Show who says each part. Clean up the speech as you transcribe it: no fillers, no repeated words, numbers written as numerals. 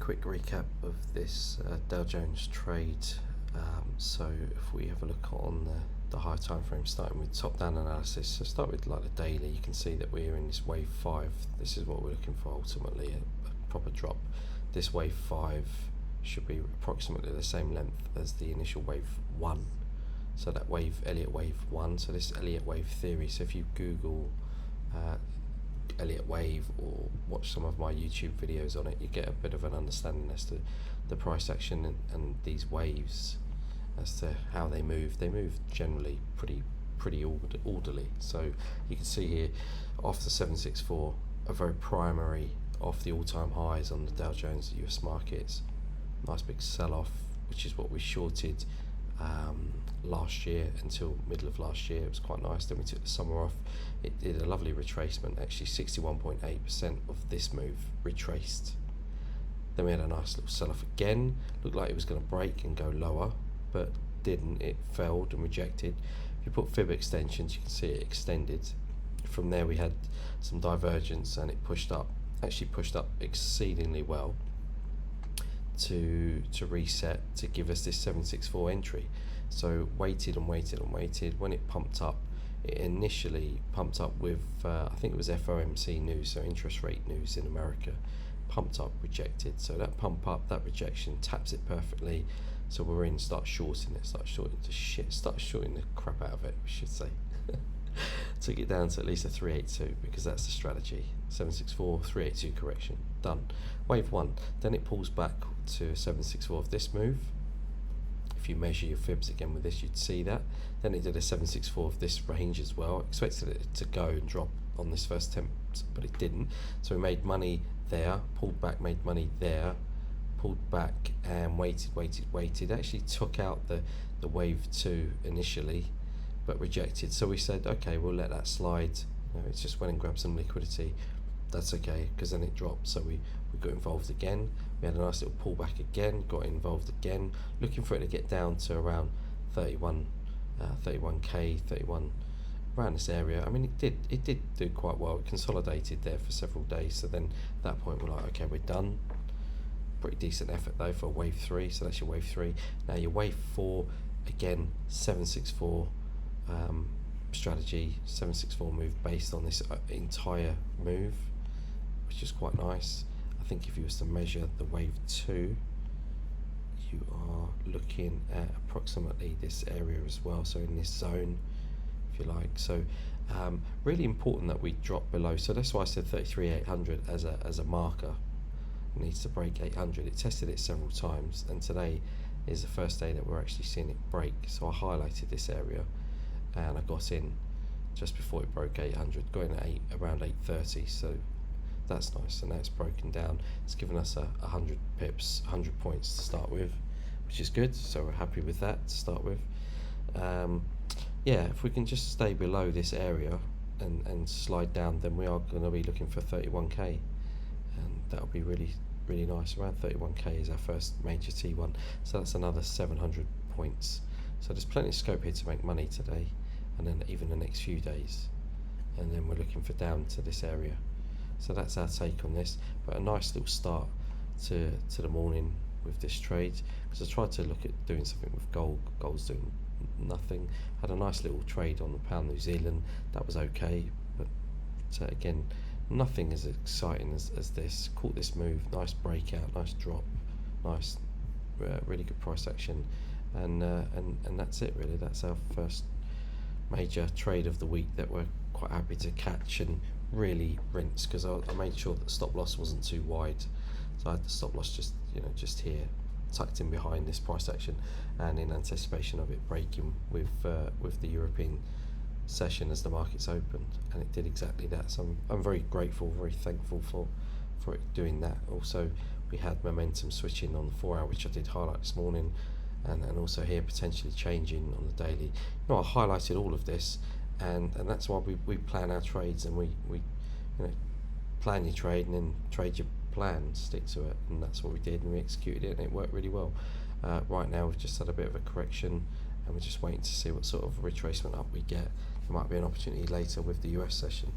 Speaker 1: quick recap of this Dow Jones trade. So if we have a look on the high time frame, starting with top down analysis, so start with like the daily, you can see that we're in this wave 5. This is what we're looking for ultimately, a proper drop. This wave 5 should be approximately the same length as the initial wave 1. So that wave, Elliott wave 1, so this Elliott wave theory. So if you Google Elliott wave or watch some of my YouTube videos on it, you get a bit of an understanding as to the price action and these waves, as to how they move. They move generally pretty orderly. So you can see here off the 764, a very primary off the all-time highs on the Dow Jones US markets. Nice big sell-off, which is what we shorted last year until middle of last year. It was quite nice. Then we took the summer off. It did a lovely retracement. Actually 61.8% of this move retraced. Then we had a nice little sell-off again. Looked like it was going to break and go lower, but didn't. It failed and rejected. If you put fib extensions, you can see it extended. From there we had some divergence and it pushed up, actually pushed up exceedingly well to reset, to give us this 764 entry. So waited and waited and waited. When it pumped up, it initially pumped up with I think it was FOMC news, so interest rate news in America. Pumped up, rejected. So that pump up, that rejection taps it perfectly. So we're in, start shorting it, start shorting the crap out of it, we should say. Took it down to at least a 382 because that's the strategy. 764, 382 correction, done. Wave 1, then it pulls back to 764 of this move. If you measure your fibs again with this, you'd see that. Then it did a 764 of this range as well. Expected it to go and drop on this first attempt, but it didn't. So we made money there, pulled back, made money there, pulled back and waited. Actually took out the wave 2 initially, but rejected. So we said, okay, we'll let that slide. It's just went and grabbed some liquidity. That's okay, because then it dropped. So we got involved again. We had a nice little pullback again, got involved again, looking for it to get down to around 31k, 31, around this area. I mean, it did do quite well. It consolidated there for several days. So then at that point we're like, okay, we're done. Pretty decent effort though for wave 3. So that's your wave 3. Now your wave 4, again, 764 strategy, 764 move based on this entire move, which is quite nice. I think if you was to measure the wave 2, you are looking at approximately this area as well, so in this zone, if you like. So really important that we drop below. So that's why I said 33,800 as a marker. It needs to break 800. It tested it several times, and today is the first day that we're actually seeing it break. So I highlighted this area and I got in just before it broke 800, going at around 830. So that's nice, and that's broken down. It's given us 100 pips, 100 points to start with, which is good. So we're happy with that to start with. Yeah, if we can just stay below this area and slide down, then we are going to be looking for 31k, and that'll be really nice. Around 31k is our first major T1, so that's another 700 points. So there's plenty of scope here to make money today, and then even the next few days, and then we're looking for down to this area. So that's our take on this, but a nice little start to the morning with this trade, because I tried to look at doing something with gold. Gold's doing nothing. Had a nice little trade on the pound New Zealand, that was okay, but again, nothing as exciting as this. Caught this move, nice breakout, nice drop, nice really good price action, and that's it really. That's our first major trade of the week that we're quite happy to catch and really rinse, because I made sure that the stop loss wasn't too wide. So I had the stop loss just here, tucked in behind this price action, and in anticipation of it breaking with the European session as the markets opened, and it did exactly that. So I'm very grateful, very thankful for it doing that. Also, we had momentum switching on the 4 hour, which I did highlight this morning, and also here potentially changing on the daily. I highlighted all of this, and that's why we plan our trades, and we plan your trade and then trade your plan, stick to it, and that's what we did, and we executed it, and it worked really well. Right now we've just had a bit of a correction, and we're just waiting to see what sort of retracement up we get. There might be an opportunity later with the US session.